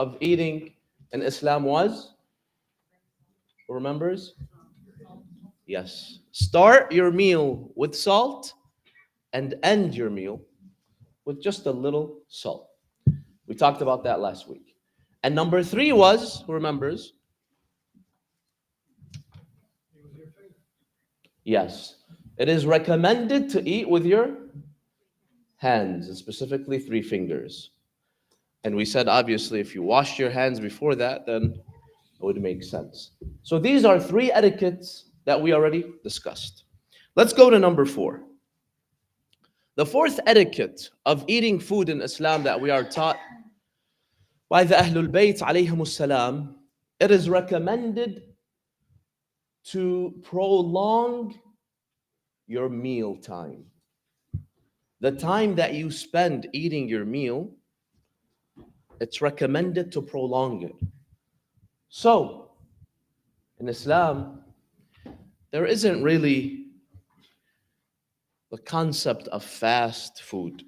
of eating in Islam was? Who remembers? Yes. Start your meal with salt and end your meal with just a little salt. We talked about that last week. And number three was, who remembers? Yes. It is recommended to eat with your hands, and specifically three fingers. And we said, obviously, if you washed your hands before that, then it would make sense. So these are three etiquettes that we already discussed. Let's go to number four. The fourth etiquette of eating food in Islam that we are taught by the Ahlul Bayt alayhim salam, it is recommended to prolong your meal time. The time that you spend eating your meal, it's recommended to prolong it. So, in Islam, there isn't really the concept of fast food.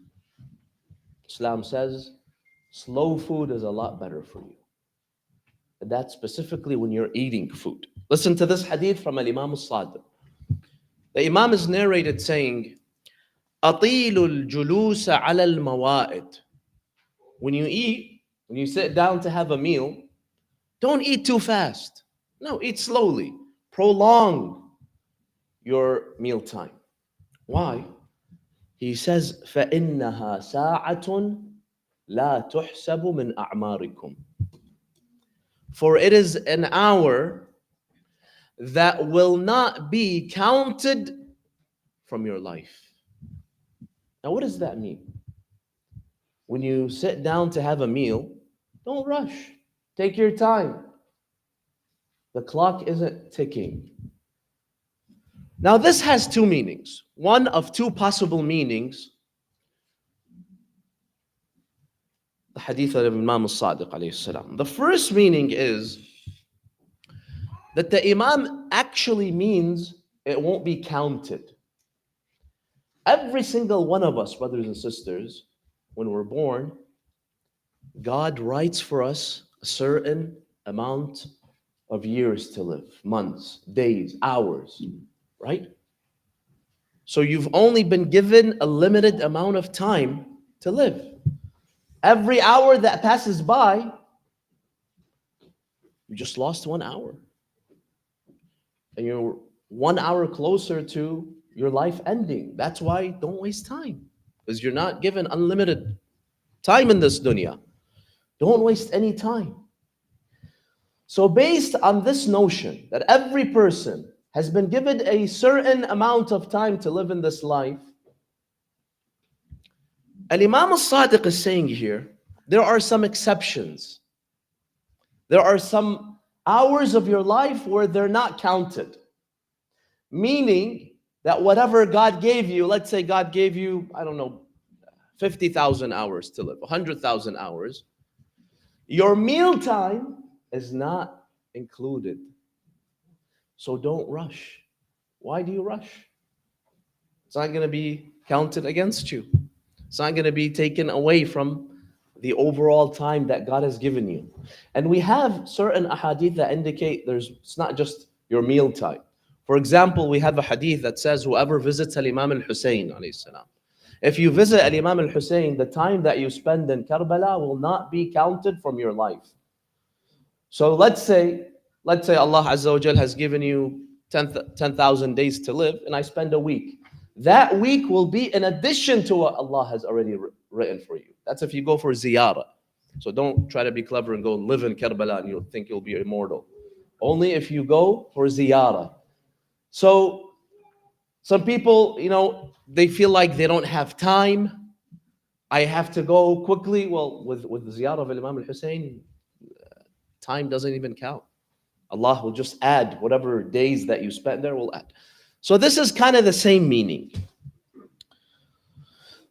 Islam says slow food is a lot better for you. And that's specifically when you're eating food. Listen to this hadith from Imam al-Sadiq. The Imam is narrated saying, أطيل الجلوس على الموائد. When you eat, when you sit down to have a meal, don't eat too fast. No, eat slowly. Prolong your meal time. Why? He says, فَإِنَّهَا سَاعَةٌ لَا تُحْسَبُ مِنْ أَعْمَارِكُمْ. For it is an hour that will not be counted from your life. Now, what does that mean? When you sit down to have a meal, don't rush. Take your time. The clock isn't ticking. Now, this has two meanings. One of two possible meanings. The hadith of Imam al-Sadiq alayhi salam. The first meaning is that the Imam actually means it won't be counted. Every single one of us, brothers and sisters, when we're born, God writes for us a certain amount of years to live, months, days, hours, right? So you've only been given a limited amount of time to live. Every hour that passes by, you just lost 1 hour. And you're 1 hour closer to your life ending. That's why don't waste time, because you're not given unlimited time in this dunya. Don't waste any time. So based on this notion that every person has been given a certain amount of time to live in this life, Al-Imam al-Sadiq is saying here, there are some exceptions. There are some hours of your life where they're not counted. Meaning that whatever God gave you, let's say God gave you, 50,000 hours to live, 100,000 hours, your meal time is not included. So don't rush. Why do you rush? It's not going to be counted against you. It's not going to be taken away from the overall time that God has given you. And we have certain ahadith that indicate it's not just your meal time. For example, we have a hadith that says whoever visits Al-Imam al-Hussein alayhi salam, if you visit Al-Imam al-Hussein, the time that you spend in Karbala will not be counted from your life. So let's say Allah Azza wa Jal has given you 10,000 days to live, and I spend a week. That week will be in addition to what Allah has already written for you. That's if you go for ziyarah. So don't try to be clever and go live in Karbala and you'll think you'll be immortal. Only if you go for ziyarah. So some people, they feel like they don't have time. I have to go quickly. Well, with the ziyarah of Imam al-Hussein, time doesn't even count. Allah will just add whatever days that you spent there will add. So this is kind of the same meaning.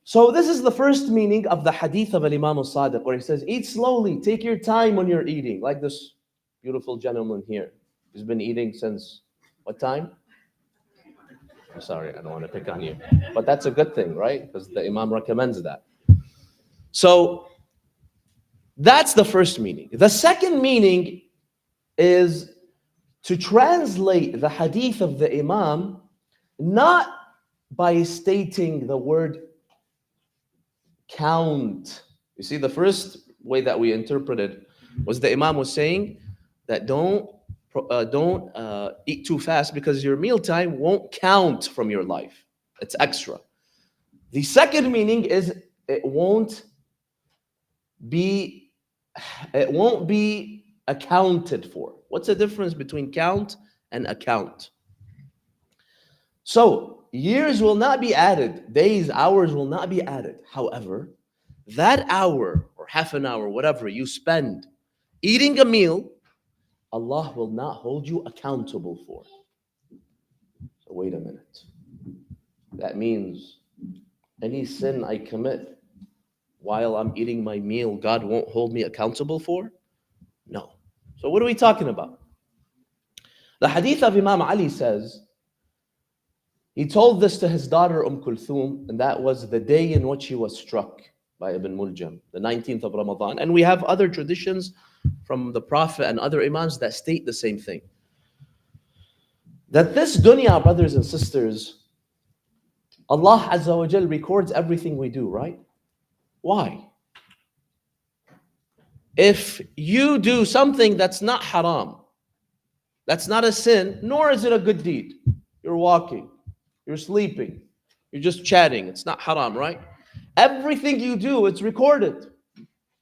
So this is the first meaning of the hadith of Imam al-Sadiq, where he says, eat slowly, take your time when you're eating. Like this beautiful gentleman here. He's been eating since what time? I'm sorry, I don't want to pick on you. But that's a good thing, right? Because the Imam recommends that. So That's the first meaning. The second meaning is to translate the hadith of the Imam not by stating the word count. You see, the first way that we interpreted was the Imam was saying that don't eat too fast because your mealtime won't count from your life. It's extra. The second meaning is it won't be it won't be accounted for. What's the difference between count and account? So years will not be added, days, hours will not be added. However, that hour or half an hour, whatever you spend eating a meal, Allah will not hold you accountable for. So wait a minute. That means any sin I commit while I'm eating my meal, God won't hold me accountable for? No. So what are we talking about? The hadith of Imam Ali says, he told this to his daughter Kulthum, and that was the day in which he was struck by Ibn Muljam, the 19th of Ramadan. And we have other traditions from the Prophet and other Imams that state the same thing. That this dunya, brothers and sisters, Allah Azza wa Jal records everything we do, right? Why? If you do something that's not haram, that's not a sin, nor is it a good deed. You're walking, you're sleeping, you're just chatting. It's not haram, right? Everything you do, it's recorded.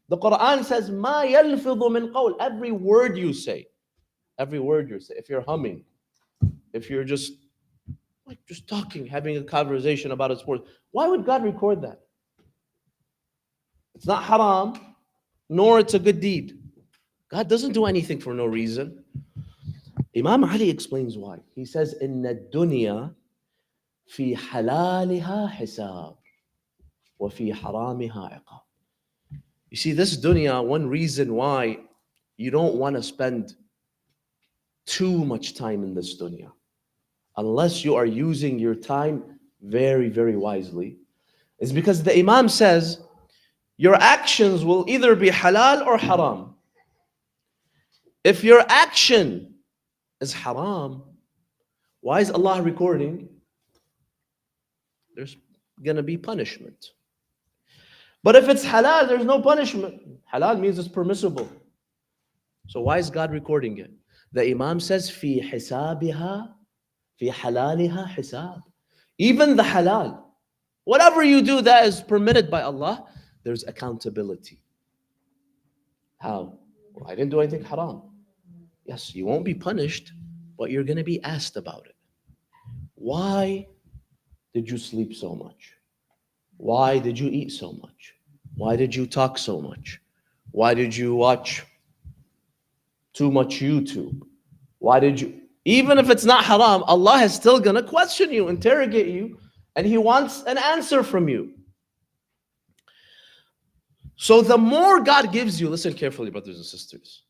The Quran says, "Ma yalfidhu min qawl." Every word you say, every word you say. If you're humming, if you're just talking, having a conversation about a sport, why would God record that? It's not haram, nor it's a good deed. God doesn't do anything for no reason. Imam Ali explains why. He says, "Inna dunya fi halaliha hisab, wa fi haramiha iqab." You see, this dunya, one reason why you don't want to spend too much time in this dunya, unless you are using your time very, very wisely, is because the Imam says your actions will either be halal or haram. If your action is haram, why is Allah recording? There's gonna be punishment. But if it's halal, there's no punishment. Halal means it's permissible. So why is God recording it? The Imam says, "Fi hisabiha, fi halaliha hisab." Even the halal, whatever you do that is permitted by Allah, there's accountability. How? Well, I didn't do anything haram. Yes, you won't be punished, but you're going to be asked about it. Why did you sleep so much? Why did you eat so much? Why did you talk so much? Why did you watch too much YouTube? Why did you? Even if it's not haram, Allah is still going to question you, interrogate you, and He wants an answer from you. So the more God gives you, listen carefully, brothers and sisters,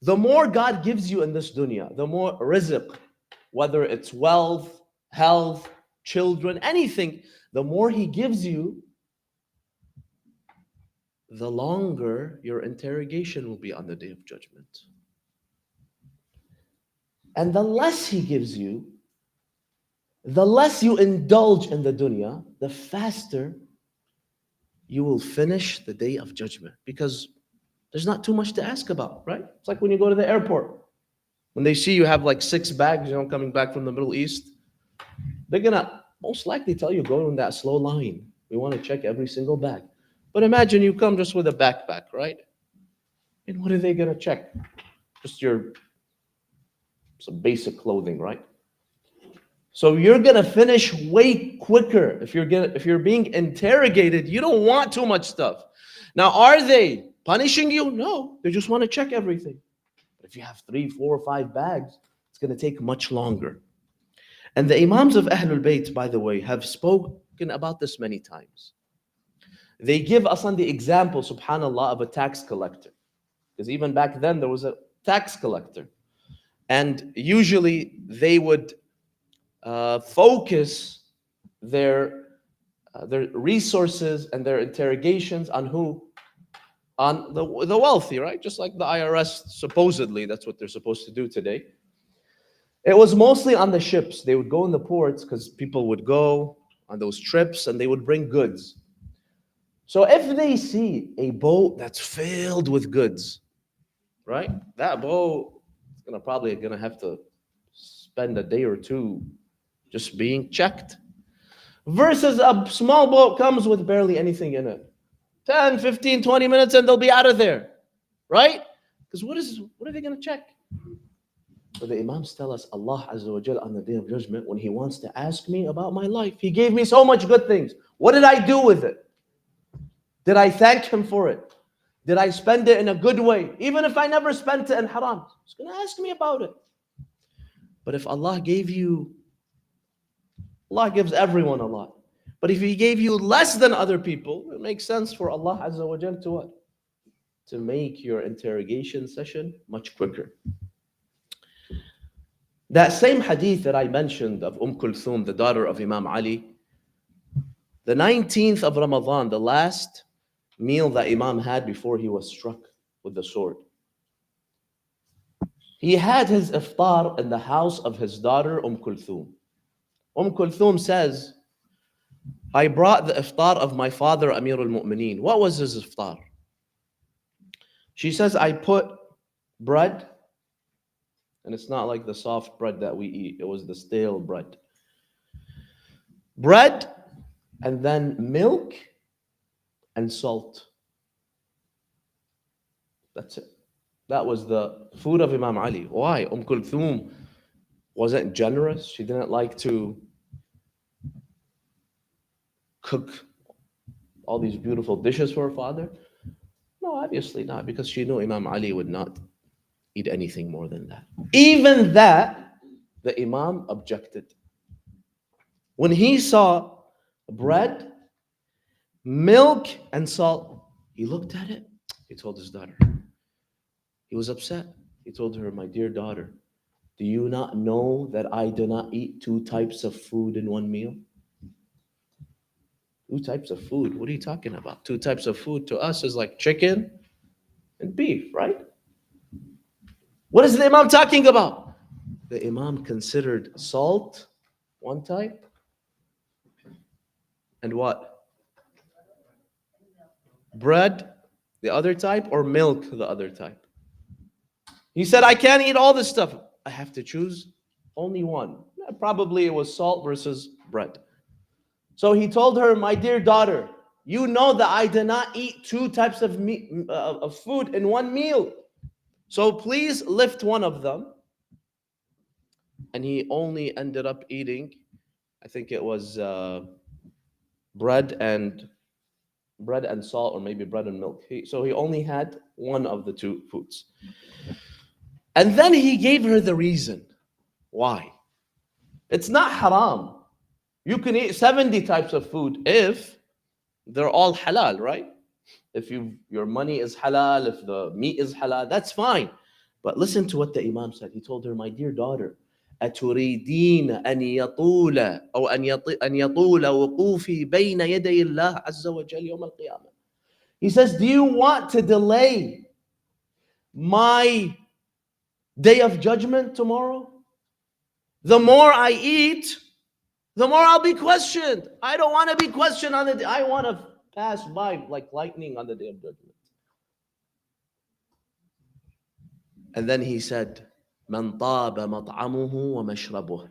the more God gives you in this dunya, the more rizq, whether it's wealth, health, children, anything, the more He gives you, the longer your interrogation will be on the Day of Judgment. And the less He gives you, the less you indulge in the dunya, the faster you will finish the Day of Judgment, because there's not too much to ask about, right? It's like when you go to the airport. When they see you have like 6 bags, coming back from the Middle East, they're gonna most likely tell you, go in that slow line. We want to check every single bag. But imagine you come just with a backpack, right? And what are they gonna check? Just some basic clothing, right? So you're gonna finish way quicker. If you're being interrogated, you don't want too much stuff. Now, are they punishing you? No, they just want to check everything. But if you have 3, 4, 5 bags, it's gonna take much longer. And the Imams of Ahlul Bayt, by the way, have spoken about this many times. They give us on the example, subhanAllah, of a tax collector. Because even back then, there was a tax collector. And usually they would focus their resources and their interrogations on who? on the wealthy, right? Just like the IRS, supposedly, that's what they're supposed to do today. It was mostly on the ships. They would go in the ports because people would go on those trips and they would bring goods. So if they see a boat that's filled with goods, right? That boat is probably gonna have to spend a day or two just being checked. Versus a small boat comes with barely anything in it. 10, 15, 20 minutes and they'll be out of there. Right? Because what are they gonna check? But the Imams tell us Allah Azza wa Jal on the day of judgment, when He wants to ask me about my life, He gave me so much good things. What did I do with it? Did I thank Him for it? Did I spend it in a good way? Even if I never spent it in haram, He's going to ask me about it. But if Allah gave you, Allah gives everyone a lot. But if He gave you less than other people, it makes sense for Allah Azza wa Jal to what? To make your interrogation session much quicker. That same hadith that I mentioned of Kulthum, the daughter of Imam Ali, the 19th of Ramadan, the last meal that Imam had before he was struck with the sword, he had his iftar in the house of his daughter Kulthum. Kulthum says, I brought the iftar of my father Amir al-Mu'mineen. What was his iftar? She says, I put bread, and it's not like the soft bread that we eat. It was the stale bread. Bread, and then milk and salt. That's it. That was the food of Imam Ali. Why? Kulthum wasn't generous. She didn't like to cook all these beautiful dishes for her father. No, obviously not, because she knew Imam Ali would not eat anything more than that. Even that, the Imam objected. When he saw bread, milk, and salt, he looked at it. He told his daughter. He was upset. He told her, my dear daughter, do you not know that I do not eat two types of food in one meal? Two types of food? What are you talking about? Two types of food to us is like chicken and beef, right? What is the Imam talking about? The Imam considered salt one type and what? Bread the other type, or milk the other type. He said, I can't eat all this stuff. I have to choose only one. Probably it was salt versus bread. So he told her, my dear daughter, you know that I do not eat two types of of food in one meal. So please lift one of them. And he only ended up eating, I think it was bread and salt, or maybe bread and milk. So he only had one of the two foods. And then he gave her the reason why. It's not haram. You can eat 70 types of food if they're all halal, right? If your money is halal, if the meat is halal, that's fine. But listen to what the Imam said. He told her, my dear daughter, أتريدين أن يطول أو أن يطول وقوفي بين يدي الله عز وجل يوم القيامة. He says, do you want to delay my day of judgment tomorrow? The more I eat, the more I'll be questioned. I don't want to be questioned on the day. I want to pass by like lightning on the day of judgment. And then he said, من طاب مطعمه ومشربه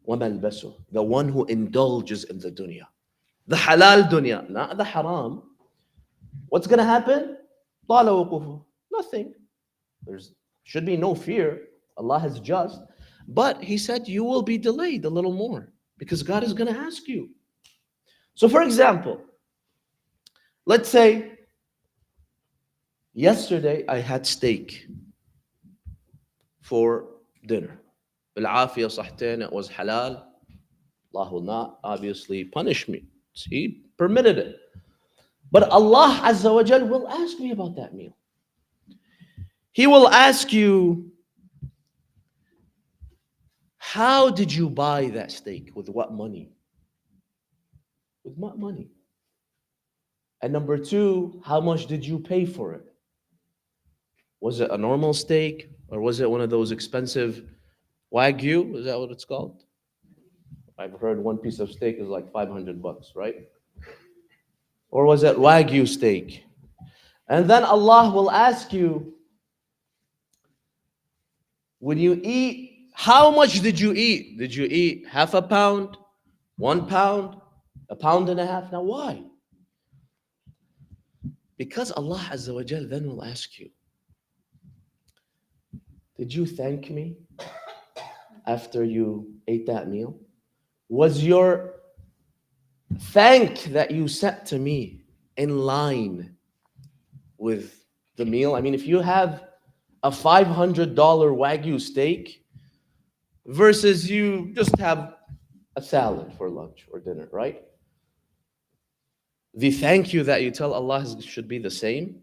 وملبسه. The one who indulges in the dunya. The halal dunya, not the haram. What's going to happen? طال وقوفه. Nothing. There should be no fear. Allah is just. But he said, you will be delayed a little more because God is going to ask you. So for example, let's say yesterday I had steak for dinner. بالعافية صحتين, it was halal. Allah will not obviously punish me. He permitted it. But Allah Azza wa Jal will ask me about that meal. He will ask you, how did you buy that steak? With what money? With what money? And number two, how much did you pay for it? Was it a normal steak or was it one of those expensive Wagyu? Is that what it's called? I've heard one piece of steak is like 500 bucks, right? Or was it Wagyu steak? And then Allah will ask you, when you eat, how much did you eat? Did you eat half a pound, 1 pound, a pound and a half? Now, why? Because Allah Azza wa Jal then will ask you, did you thank me after you ate that meal? Was your thank that you sent to me in line with the meal? I mean, if you have a $500 Wagyu steak versus you just have a salad for lunch or dinner, right? The thank you that you tell Allah should be the same.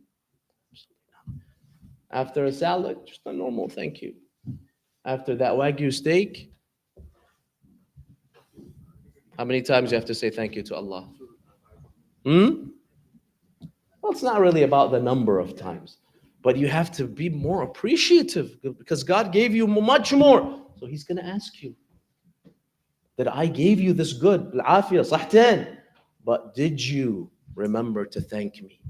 After a salad, just a normal thank you. After that Wagyu steak, how many times you have to say thank you to Allah? Hmm? Well, it's not really about the number of times, but you have to be more appreciative because God gave you much more. So He's going to ask you that I gave you this good, العافية, صحتين, but did you remember to thank me?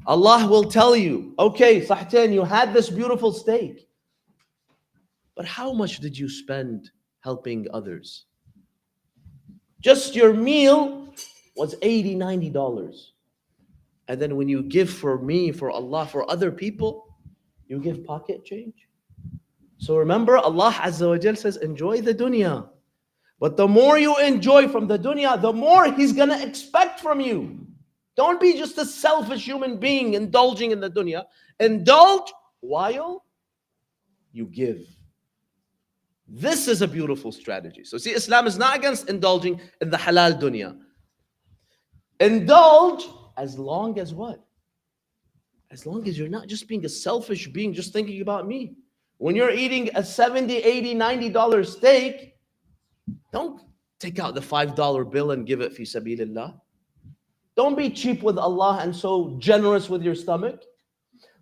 Allah will tell you, okay, صحتين, you had this beautiful steak, but how much did you spend helping others? Just your meal was $80, $90. And then when you give for me, for Allah, for other people, you give pocket change. So remember, Allah Azza wa Jal says, enjoy the dunya. But the more you enjoy from the dunya, the more He's going to expect from you. Don't be just a selfish human being indulging in the dunya. Indulge while you give. This is a beautiful strategy. So see, Islam is not against indulging in the halal dunya. Indulge as long as what? As long as you're not just being a selfish being, just thinking about me. When you're eating a $70, $80, $90 steak, don't take out the $5 bill and give it fi sabilillah. Don't be cheap with Allah and so generous with your stomach.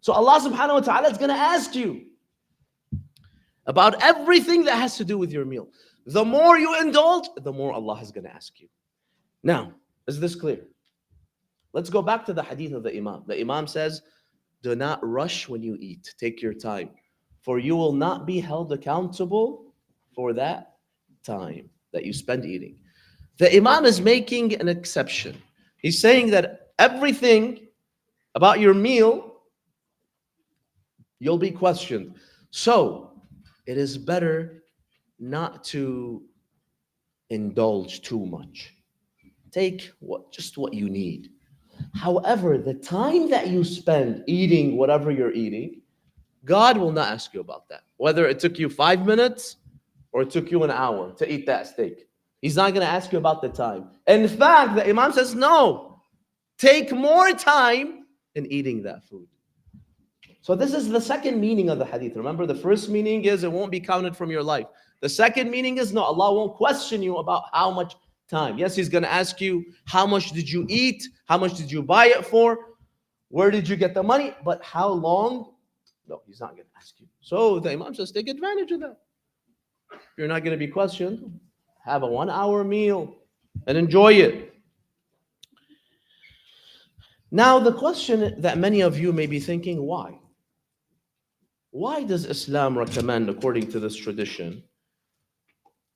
So Allah subhanahu wa ta'ala is going to ask you about everything that has to do with your meal. The more you indulge, the more Allah is going to ask you. Now, is this clear? Let's go back to the hadith of the Imam. The Imam says, do not rush when you eat. Take your time, for you will not be held accountable for that time that you spend eating. The Imam is making an exception. He's saying that everything about your meal, you'll be questioned. So, it is better not to indulge too much. Take just what you need. However, the time that you spend eating whatever you're eating, God will not ask you about that. Whether it took you 5 minutes or it took you an hour to eat that steak. He's not going to ask you about the time. In fact, the Imam says, no, take more time in eating that food. So this is the second meaning of the hadith. Remember, the first meaning is it won't be counted from your life. The second meaning is no, Allah won't question you about how much time. Yes, He's going to ask you, how much did you eat? How much did you buy it for? Where did you get the money? But how long? No, He's not going to ask you. So the Imam says, take advantage of that. If you're not going to be questioned, have a 1 hour meal and enjoy it. Now, the question that many of you may be thinking, why? Why does Islam recommend, according to this tradition,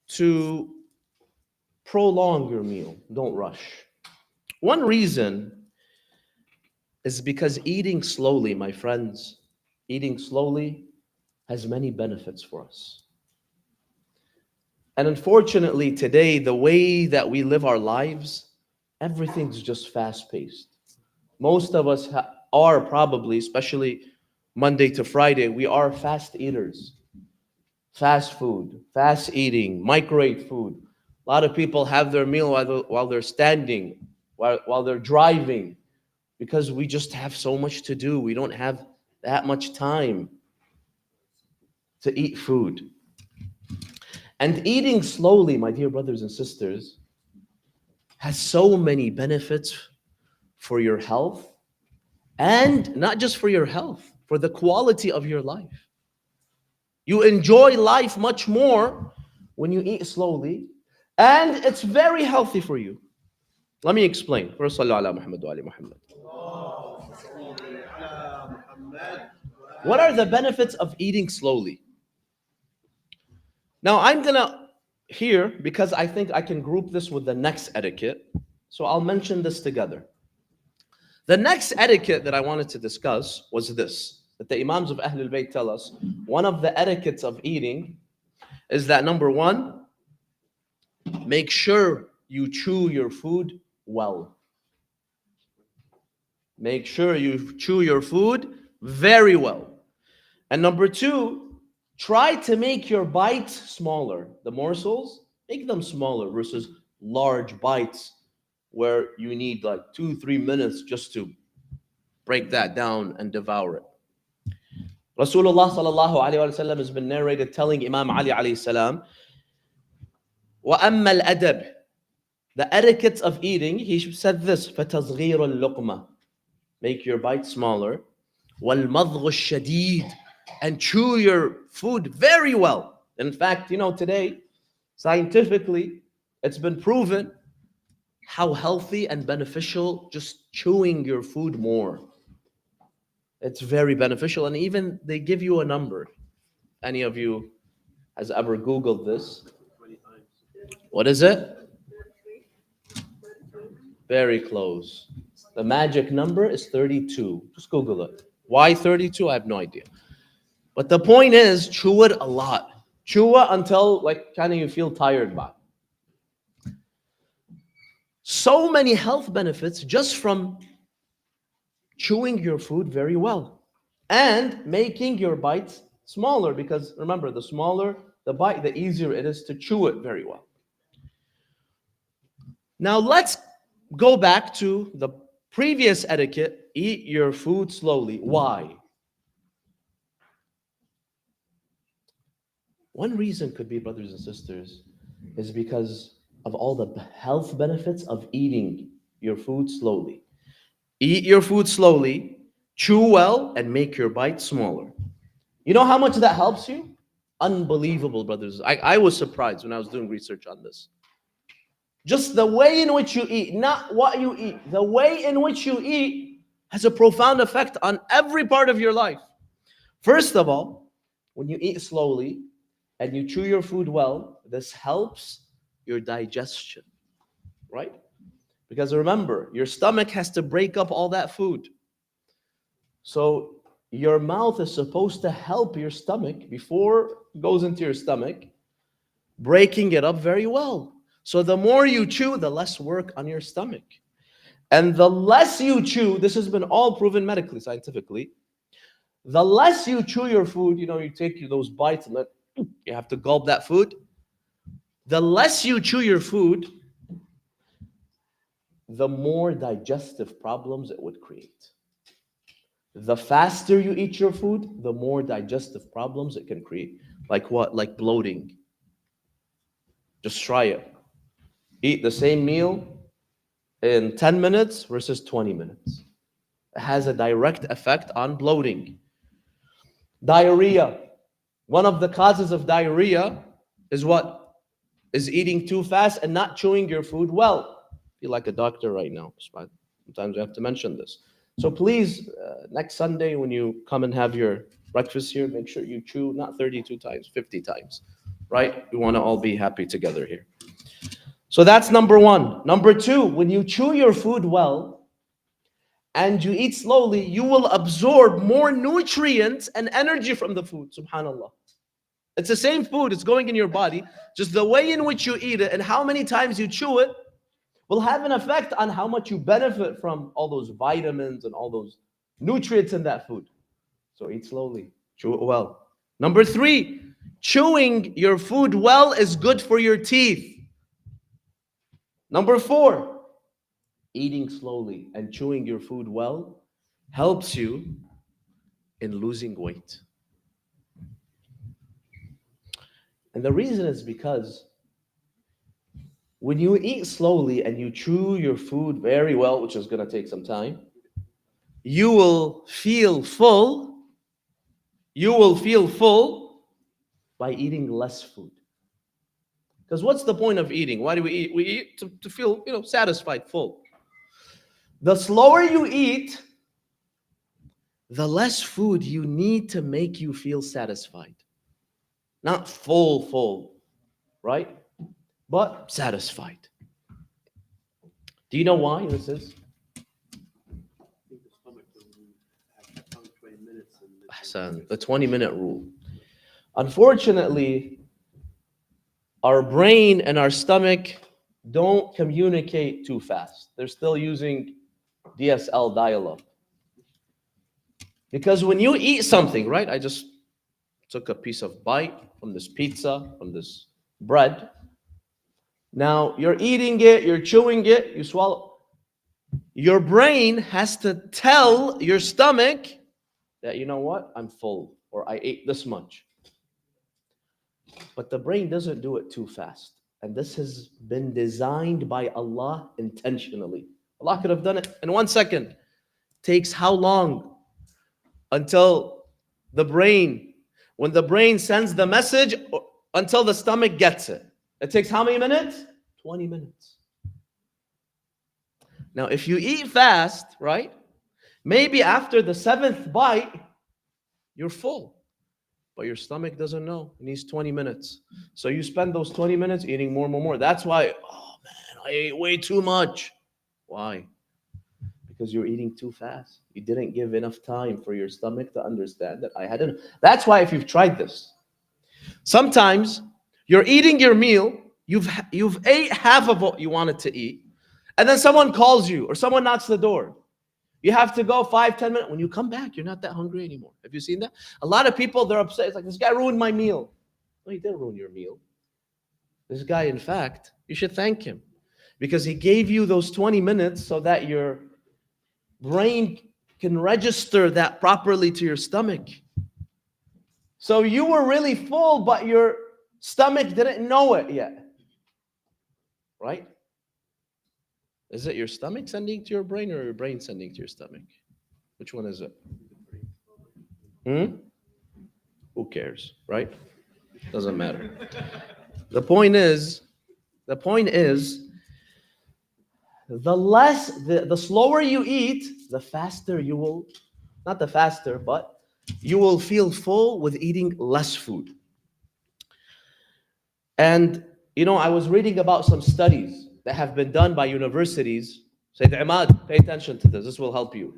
to prolong your meal? Don't rush. One reason is because eating slowly, my friends, eating slowly has many benefits for us. And unfortunately, today, the way that we live our lives, everything's just fast-paced. Most of us are probably, especially Monday to Friday, we are fast eaters. Fast food, fast eating, microwave food. A lot of people have their meal while they're standing, while they're driving, because we just have so much to do. We don't have that much time to eat food. And eating slowly, my dear brothers and sisters, has so many benefits for your health, and not just for your health, for the quality of your life. You enjoy life much more when you eat slowly, and it's very healthy for you. Let me explain. First, sallu ala Muhammad wa ali Muhammad. What are the benefits of eating slowly? Now, I'm gonna here because I think I can group this with the next etiquette. So I'll mention this together. The next etiquette that I wanted to discuss was this, that the Imams of Ahlul Bayt tell us one of the etiquettes of eating is that number one, make sure you chew your food well. Make sure you chew your food very well. And number two, try to make your bites smaller. The morsels, make them smaller versus large bites where you need like 2, 3 minutes just to break that down and devour it. Rasulullah sallallahu alayhi wa sallam has been narrated telling Imam Ali alayhi salam, وَأَمَّا الْأَدَبِ, the etiquettes of eating, he said this, فَتَصْغِيرُ اللُّقْمَةِ, make your bite smaller, وَالْمَضْغُ الشَّدِيدِ, and chew your food very well. In fact, today, scientifically, it's been proven how healthy and beneficial just chewing your food more. It's very beneficial, and even they give you a number. Any of you has ever Googled this? What is it? Very close. The magic number is 32. Just Google it. Why 32? I have no idea. But the point is, chew it a lot. Chew it until kind of you feel tired by it. So many health benefits just from chewing your food very well and making your bites smaller, because remember, the smaller the bite, the easier it is to chew it very well. Now let's go back to the previous etiquette, eat your food slowly. Why? One reason could be, brothers and sisters, is because of all the health benefits of eating your food slowly. Eat your food slowly, chew well, and make your bite smaller. You know how much that helps you? Unbelievable, brothers. I was surprised when I was doing research on this. Just the way in which you eat, not what you eat, the way in which you eat has a profound effect on every part of your life. First of all, when you eat slowly and you chew your food well, this helps your digestion, right? Because remember, your stomach has to break up all that food. So your mouth is supposed to help your stomach before it goes into your stomach, breaking it up very well. So the more you chew, the less work on your stomach. And the less you chew, this has been all proven medically, scientifically, the less you chew your food, you take those bites and you have to gulp that food. The less you chew your food, the more digestive problems it would create. The faster you eat your food, the more digestive problems it can create. Like what? Like bloating. Just try it. Eat the same meal in 10 minutes versus 20 minutes. It has a direct effect on bloating. Diarrhea. One of the causes of diarrhea is what? Is eating too fast and not chewing your food well. I feel like a doctor right now. Sometimes we have to mention this. So please, next Sunday when you come and have your breakfast here, make sure you chew not 32 times, 50 times, right? We want to all be happy together here. So that's number one. Number two, when you chew your food well and you eat slowly, you will absorb more nutrients and energy from the food, subhanAllah. It's the same food, it's going in your body. Just the way in which you eat it and how many times you chew it will have an effect on how much you benefit from all those vitamins and all those nutrients in that food. So eat slowly, chew it well. Number three, chewing your food well is good for your teeth. Number four, eating slowly and chewing your food well helps you in losing weight. And the reason is because When you eat slowly and you chew your food very well, which is going to take some time, you will feel full. You will feel full by eating less food. Because what's the point of eating? Why do we eat? We eat to feel, satisfied, full. The slower you eat, the less food you need to make you feel satisfied. Not full, right? But satisfied. Do you know why this is? Ahsan, the 20-minute rule. Unfortunately, our brain and our stomach don't communicate too fast. They're still using DSL dial-up. Because when you eat something, right? I just took a piece of bite from this pizza, from this bread. Now you're eating it, you're chewing it, you swallow. Your brain has to tell your stomach that, you know what, I'm full, or I ate this much. But the brain doesn't do it too fast. And this has been designed by Allah intentionally. Allah could have done it in 1 second. Takes how long until the brain, when the brain sends the message, until the stomach gets it? It takes how many minutes? 20 minutes. Now, if you eat fast, right? Maybe after the 7th bite, you're full. But your stomach doesn't know. It needs 20 minutes. So you spend those 20 minutes eating more. That's why, oh man, I ate way too much. Why? Because you're eating too fast. You didn't give enough time for your stomach to understand that I hadn't. That's why if you've tried this, sometimes you're eating your meal, you've ate half of what you wanted to eat, and then someone calls you or someone knocks the door. You have to go 5-10 minutes. When you come back, you're not that hungry anymore. Have you seen that? A lot of people, they're upset. It's like, this guy ruined my meal. No, he didn't ruin your meal. This guy, in fact, you should thank him because he gave you those 20 minutes so that your brain can register that properly to your stomach. So you were really full, but your stomach didn't know it yet. Right? Is it your stomach sending to your brain or your brain sending to your stomach? Which one is it? Who cares, right? Doesn't matter. The point is, the slower you eat, the faster you will, not the faster, but you will feel full with eating less food. And, I was reading about some studies that have been done by universities. Sayyid Imad, pay attention to this. This will help you.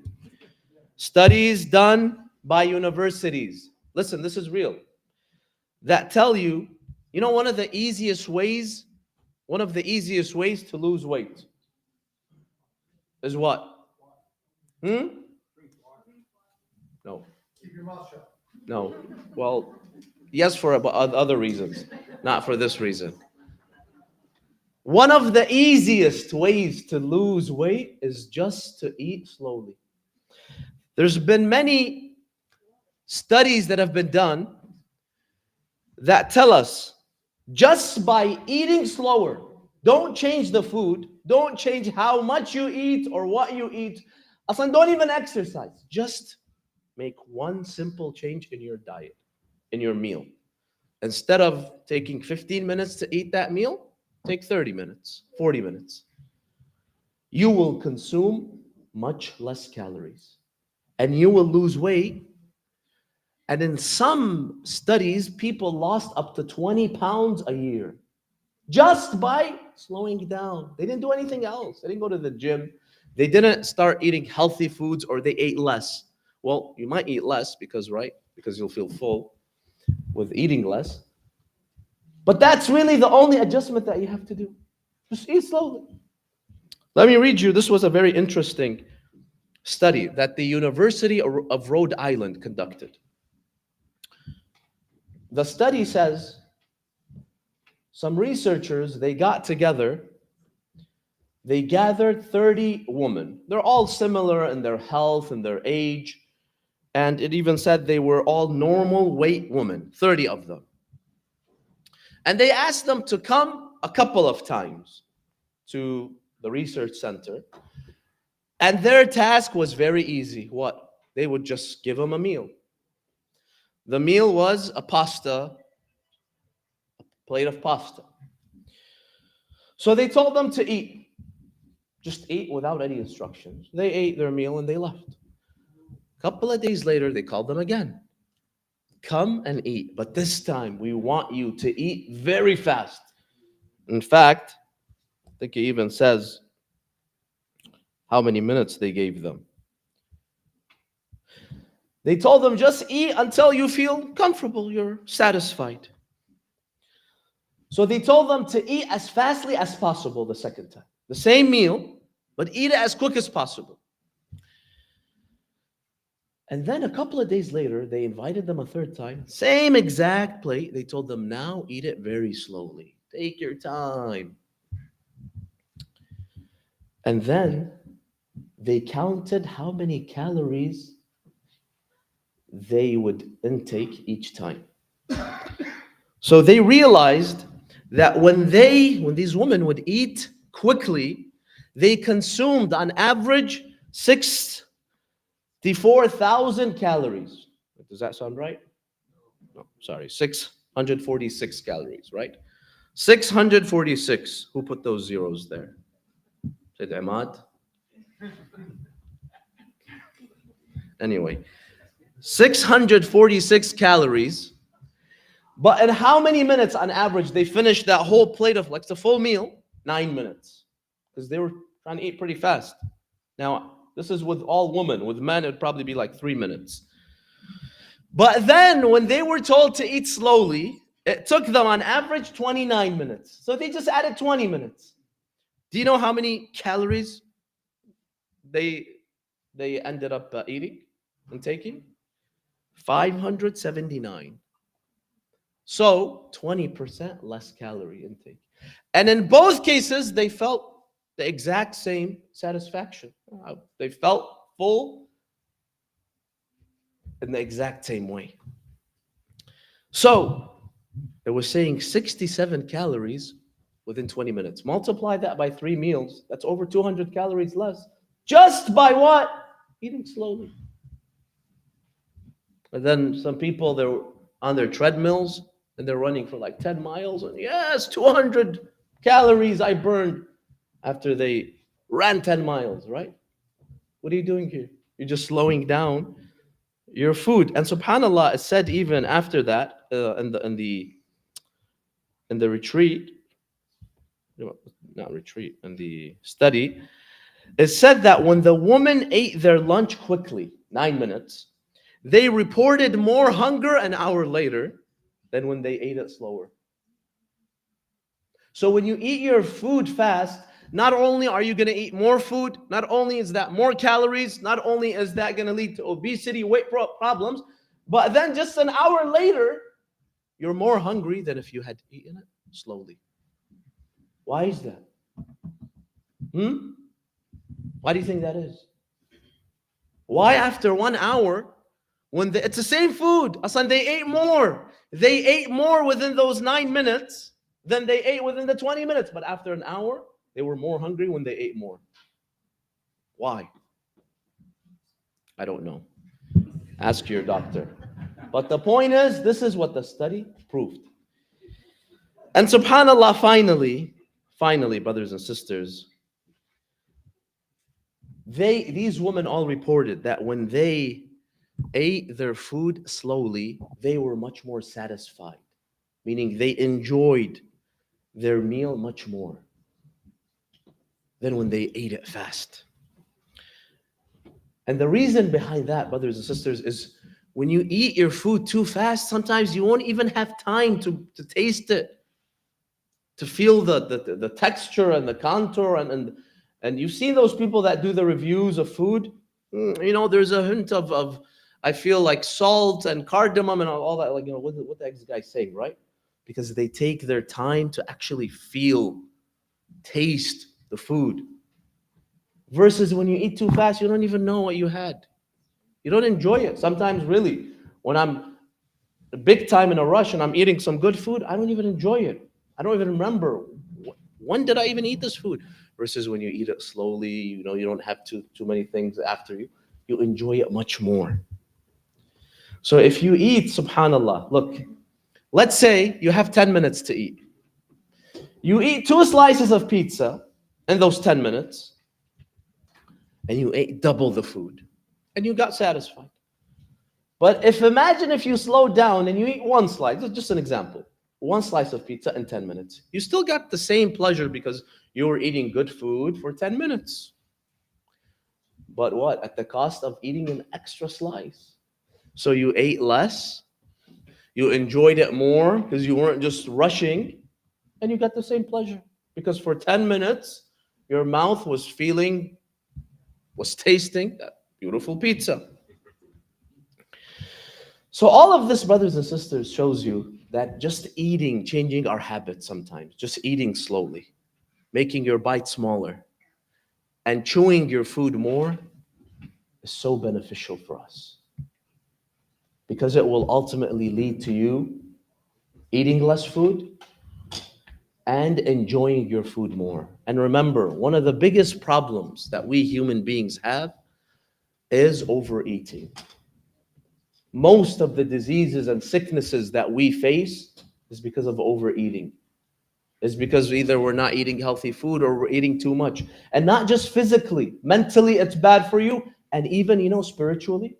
Studies done by universities. Listen, this is real. That tell you, one of the easiest ways to lose weight is what? No. Keep your mouth shut. No. Well, yes, for other reasons, not for this reason. One of the easiest ways to lose weight is just to eat slowly. There's been many studies that have been done that tell us just by eating slower, don't change the food, don't change how much you eat or what you eat. Aslan, don't even exercise. Just make one simple change in your diet, in your meal. Instead of taking 15 minutes to eat that meal, take 30 minutes, 40 minutes. You will consume much less calories and you will lose weight. And in some studies, people lost up to 20 pounds a year just by slowing down. They didn't do anything else. They didn't go to the gym. They didn't start eating healthy foods or they ate less. Well, you might eat less because you'll feel full with eating less. But that's really the only adjustment that you have to do. Just eat slowly. Let me read you. This was a very interesting study that the University of Rhode Island conducted. The study says some researchers, they got together, they gathered 30 women. They're all similar in their health and their age. And it even said they were all normal weight women, 30 of them. And they asked them to come a couple of times. to the research center, and their task was very easy. What? They would just give them a meal. The meal was a pasta, plate of pasta. So they told them to eat. Just eat without any instructions. They ate their meal and they left. A couple of days later, they called them again. Come and eat, but this time we want you to eat very fast. In fact, I think he even says how many minutes they gave them. They told them just eat until you feel comfortable, you're satisfied. So they told them to eat as fastly as possible the second time. The same meal, but eat it as quick as possible. And then a couple of days later, they invited them a third time. Same exact plate. They told them, now eat it very slowly. Take your time. And then they counted how many calories they would intake each time. So they realized that when these women would eat quickly, they consumed on average 64,000 calories. Does that sound right? No, sorry, 646 calories, right? 646. Who put those zeros there? Said Ahmad? Anyway, 646 calories. But in how many minutes on average they finished that whole plate of, like, the full meal? 9 minutes. Because they were trying to eat pretty fast. Now, this is with all women. With men, it would probably be like 3 minutes. But then, when they were told to eat slowly, it took them on average 29 minutes. So they just added 20 minutes. Do you know how many calories they ended up eating and taking? 579. So 20% less calorie intake. And in both cases, they felt the exact same satisfaction. They felt full in the exact same way. So it was saying 67 calories within 20 minutes. Multiply that by 3 meals. That's over 200 calories less. Just by what? Eating slowly. And then some people, they're on their treadmills and they're running for like 10 miles. And yes, 200 calories I burned after they ran 10 miles, right? What are you doing here? You're just slowing down your food. And subhanAllah, it said even after that, in the retreat, not retreat, in the study, it said that when the woman ate their lunch quickly, 9 minutes, they reported more hunger an hour later than when they ate it slower. So when you eat your food fast, not only are you going to eat more food, not only is that more calories, not only is that going to lead to obesity, weight problems, but then just an hour later, you're more hungry than if you had eaten it slowly. Why is that? Why do you think that is? Why after 1 hour, when it's the same food, Asan, they ate more. They ate more within those 9 minutes than they ate within the 20 minutes. But after an hour, they were more hungry when they ate more. Why? I don't know. Ask your doctor. But the point is, this is what the study proved. And subhanAllah, finally, brothers and sisters, these women all reported that when they ate their food slowly, they were much more satisfied, meaning they enjoyed their meal much more than when they ate it fast. And the reason behind that, brothers and sisters, is when you eat your food too fast, sometimes you won't even have time to taste it, to feel the texture and the contour. And you've seen those people that do the reviews of food. There's a hint of I feel like salt and cardamom and all that. Like, what the heck is this guy saying, right? Because they take their time to actually taste the food. Versus when you eat too fast, you don't even know what you had. You don't enjoy it. Sometimes, really, when I'm big time in a rush and I'm eating some good food, I don't even enjoy it. I don't even remember When did I even eat this food? Versus when you eat it slowly, you don't have too many things after you enjoy it much more. So if you eat, subhanallah, look, let's say you have 10 minutes to eat. You eat two slices of pizza in those 10 minutes, and you ate double the food, and you got satisfied. But if imagine if you slow down and you eat one slice, just an example, one slice of pizza in 10 minutes, you still got the same pleasure because you were eating good food for 10 minutes. But what? At the cost of eating an extra slice. So you ate less, you enjoyed it more because you weren't just rushing, and you got the same pleasure. Because for 10 minutes, your mouth was tasting that beautiful pizza. So, all of this, brothers and sisters, shows you that just eating, changing our habits sometimes, just eating slowly, making your bite smaller, and chewing your food more is so beneficial for us because it will ultimately lead to you eating less food and enjoying your food more. And remember, one of the biggest problems that we human beings have is overeating. Most of the diseases and sicknesses that we face is because of overeating. It's because either we're not eating healthy food or we're eating too much. And not just physically, mentally, it's bad for you. And even, spiritually.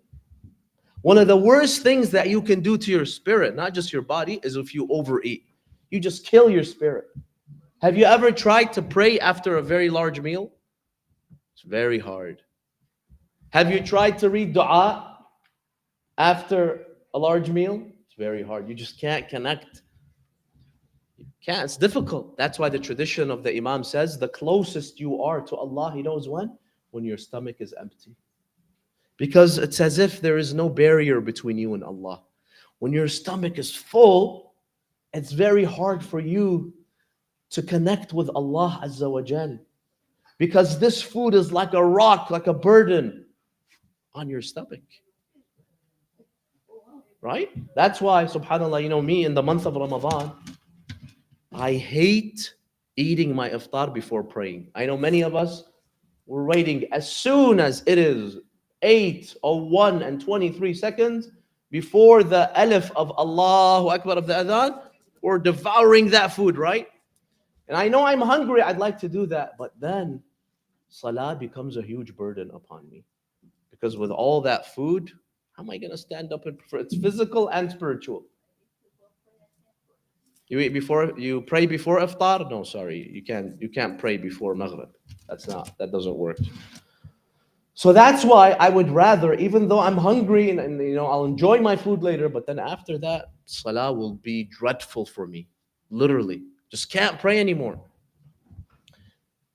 One of the worst things that you can do to your spirit, not just your body, is if you overeat. You just kill your spirit. Have you ever tried to pray after a very large meal? It's very hard. Have you tried to read dua after a large meal? It's very hard. You just can't connect. You can't. It's difficult. That's why the tradition of the Imam says the closest you are to Allah, He knows when? When your stomach is empty. Because it's as if there is no barrier between you and Allah. When your stomach is full, it's very hard for you to connect with Allah Azza wa Jal. Because this food is like a rock, like a burden on your stomach. Right? That's why, subhanAllah, me in the month of Ramadan, I hate eating my iftar before praying. I know many of us, we're waiting as soon as it is 8:01 and 23 seconds before the alif of Allahu Akbar of the adhan, we're devouring that food, right? And I know I'm hungry, I'd like to do that, but then salah becomes a huge burden upon me. Because with all that food, how am I going to stand up and prefer? It's physical and spiritual. You pray before iftar? No, sorry, you can't pray before maghrib. That doesn't work. So that's why I would rather, even though I'm hungry and I'll enjoy my food later, but then after that, salah will be dreadful for me. Literally. Just can't pray anymore.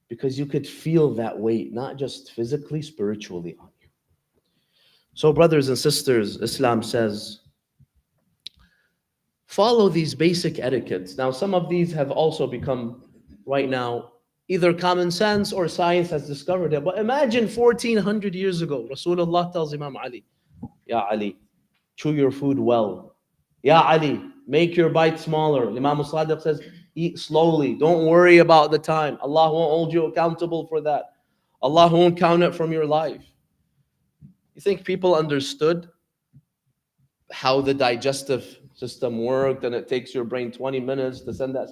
Because you could feel that weight, not just physically, spiritually on you. So, brothers and sisters, Islam says, follow these basic etiquettes. Now, some of these have also become, right now, either common sense or science has discovered it. But imagine 1400 years ago, Rasulullah tells Imam Ali, Ya Ali, chew your food well. Ya Ali, make your bite smaller. Imam Sadiq says, eat slowly. Don't worry about the time. Allah won't hold you accountable for that. Allah won't count it from your life. You think people understood how the digestive system worked and it takes your brain 20 minutes to send that?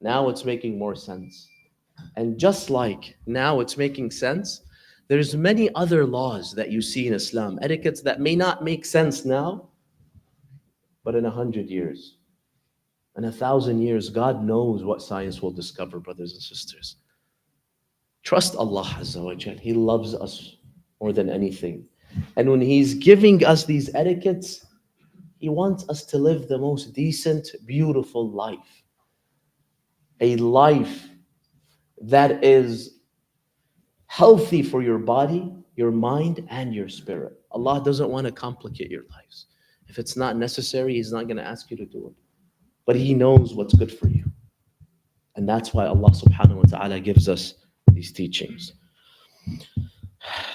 Now it's making more sense. And just like now it's making sense, there's many other laws that you see in Islam, etiquettes that may not make sense now, but in 100 years, in 1,000 years, God knows what science will discover, brothers and sisters. Trust Allah Azza wa Jal. He loves us more than anything. And when He's giving us these etiquettes, He wants us to live the most decent, beautiful life. A life that is healthy for your body, your mind, and your spirit. Allah doesn't want to complicate your lives. If it's not necessary, He's not going to ask you to do it. But He knows what's good for you. And that's why Allah subhanahu wa ta'ala gives us these teachings.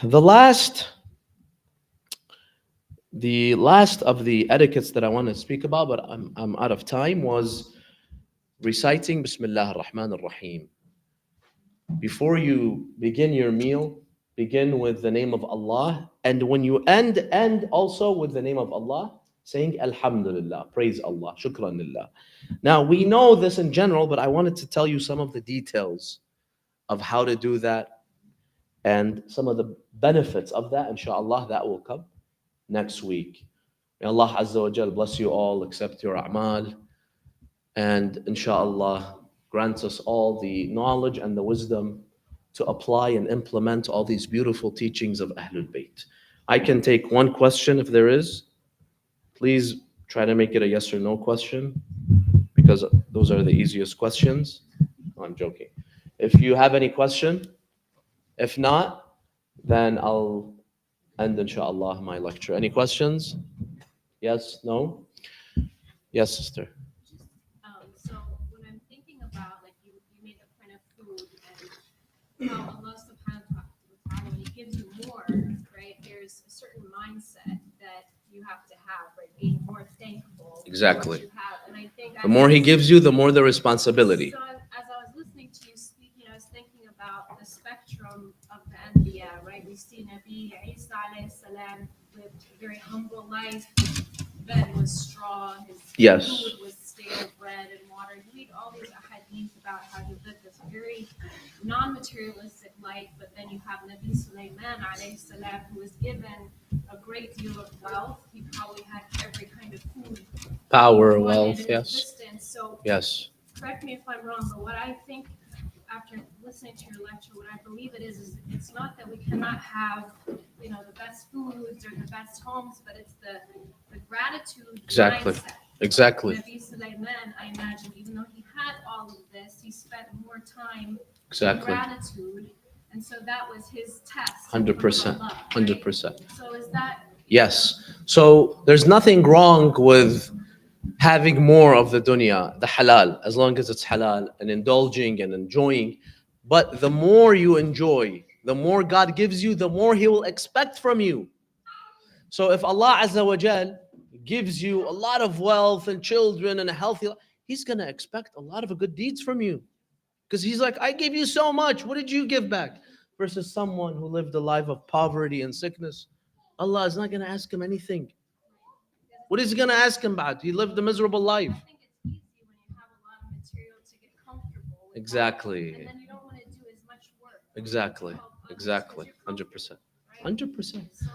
The last of the etiquettes that I want to speak about, but I'm out of time, was reciting Bismillah ar-Rahman ar-Rahim. Before you begin your meal, begin with the name of Allah. And when you end also with the name of Allah, saying Alhamdulillah, praise Allah, shukran lillah. Now, we know this in general, but I wanted to tell you some of the details of how to do that and some of the benefits of that. Inshallah, that will come next week. May Allah Azza wa Jal bless you all, accept your a'mal, and inshallah grants us all the knowledge and the wisdom to apply and implement all these beautiful teachings of Ahlul Bayt. I can take one question if there is. Please try to make it a yes or no question because those are the easiest questions. No, I'm joking. If you have any question, if not, then I'll end inshallah my lecture. Any questions? Yes, no? Yes, sister. So when I'm thinking about, like you made the point of food and how Allah subhanahu wa ta'ala, when He gives you more, right, there's a certain mindset that you have to have, right, being more thankful for Exactly. what you have. And I think The more he gives you, the more the responsibility. so as I was listening to you speaking, I was thinking about the spectrum of the Anbiya, right? We see Nabi Isa alayhi salam lived a very humble life. His bed was straw, his Yes. food was stale bread and water. You read all these ahadith about how he lived this very non-materialistic life, but then you have Nabi Sulaiman alayhi salam, who was given a great deal of wealth. He probably had every kind of food, Power, wanted wealth, in yes. existence. So Yes. correct me if I'm wrong, but what I think after listening to your lecture, what I believe it is it's not that we cannot have, the best foods or the best homes, but it's the gratitude Exactly. mindset. Exactly. Nabi Sulaiman, I imagine, even though he had all of this, he spent more time in Exactly. gratitude, and so that was his test. 100%. From Allah, right? 100%. So is that Yes. So there's nothing wrong with having more of the dunya, the halal, as long as it's halal and indulging and enjoying. But the more you enjoy, the more God gives you, the more He will expect from you. So if Allah Azza wa Jal gives you a lot of wealth and children and a healthy life, He's going to expect a lot of good deeds from you. Because He's like, I gave you so much. What did you give back? Versus someone who lived a life of poverty and sickness. Allah is not going to ask him anything. What is He going to ask him about? He lived a miserable life. I think it's easy when you have a lot of material to get comfortable with that, Exactly. and then you don't want to do as much work. Exactly. To help others 'cause Exactly. you're 100%. comfortable, right? 100%. So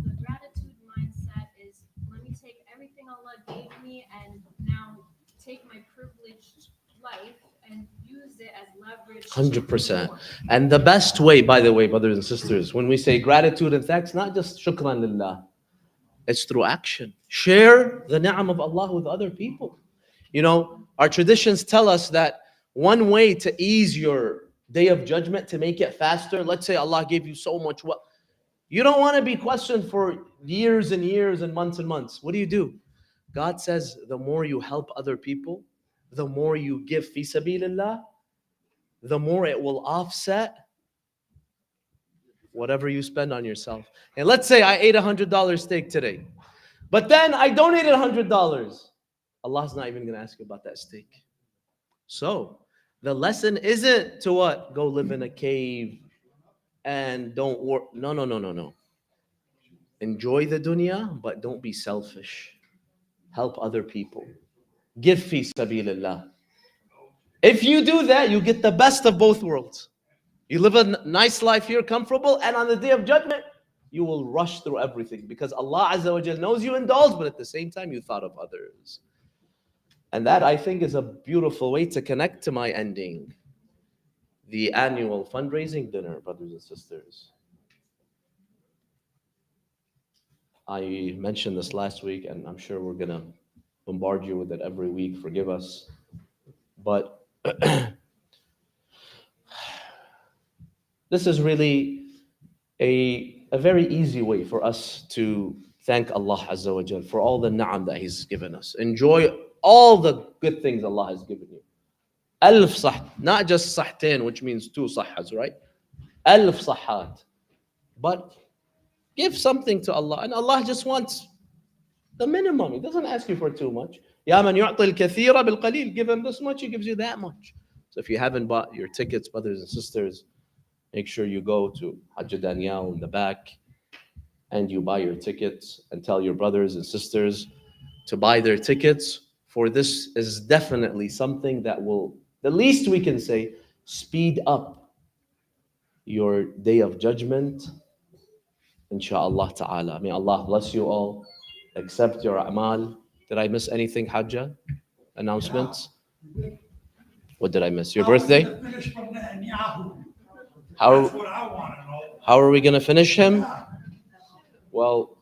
the gratitude mindset is, let me take everything Allah gave me and now take my privileged life and use it as leverage. 100%. And the best way, by the way, brothers and sisters, when we say gratitude and thanks, not just shukran lillah, it's through action. Share the ni'am of Allah with other people. Our traditions tell us that one way to ease your day of judgment, to make it faster, let's say Allah gave you so much wealth. You don't want to be questioned for years and years and months. What do? God says the more you help other people, the more you give fi sabilillah, the more it will offset whatever you spend on yourself. And let's say I ate $100 steak today, but then I donated $100. Allah's not even going to ask you about that steak. So the lesson isn't to what? Go live in a cave and don't work. No, no, no, no, no. Enjoy the dunya, but don't be selfish. Help other people. Give fi sabilillah. If you do that, you get the best of both worlds. You live a nice life here, comfortable, and on the day of judgment, you will rush through everything because Allah Azza wa Jal knows you indulge, but at the same time, you thought of others. And that, I think, is a beautiful way to connect to my ending. The annual fundraising dinner, brothers and sisters. I mentioned this last week, and I'm sure we're going to bombard you with it every week. Forgive us. But this is really a very easy way for us to thank Allah Azza wa Jal for all the na'am that He's given us. Enjoy all the good things Allah has given you. Alf sah, not just sahtain, which means two sahhas, right? Alf sahat. But give something to Allah, and Allah just wants the minimum. He doesn't ask you for too much. يا من يعطي الكثير بالقليل. Give him this much, he gives you that much. So if you haven't bought your tickets, brothers and sisters, make sure you go to Hajj Danielle in the back and you buy your tickets and tell your brothers and sisters to buy their tickets. For this is definitely something that will, the least we can say, speed up your day of judgment, inshallah ta'ala. May Allah bless you all, accept your a'mal. Did I miss anything, Hajjah? Announcements? What did I miss? Your birthday? How, how are we going to finish him? Well,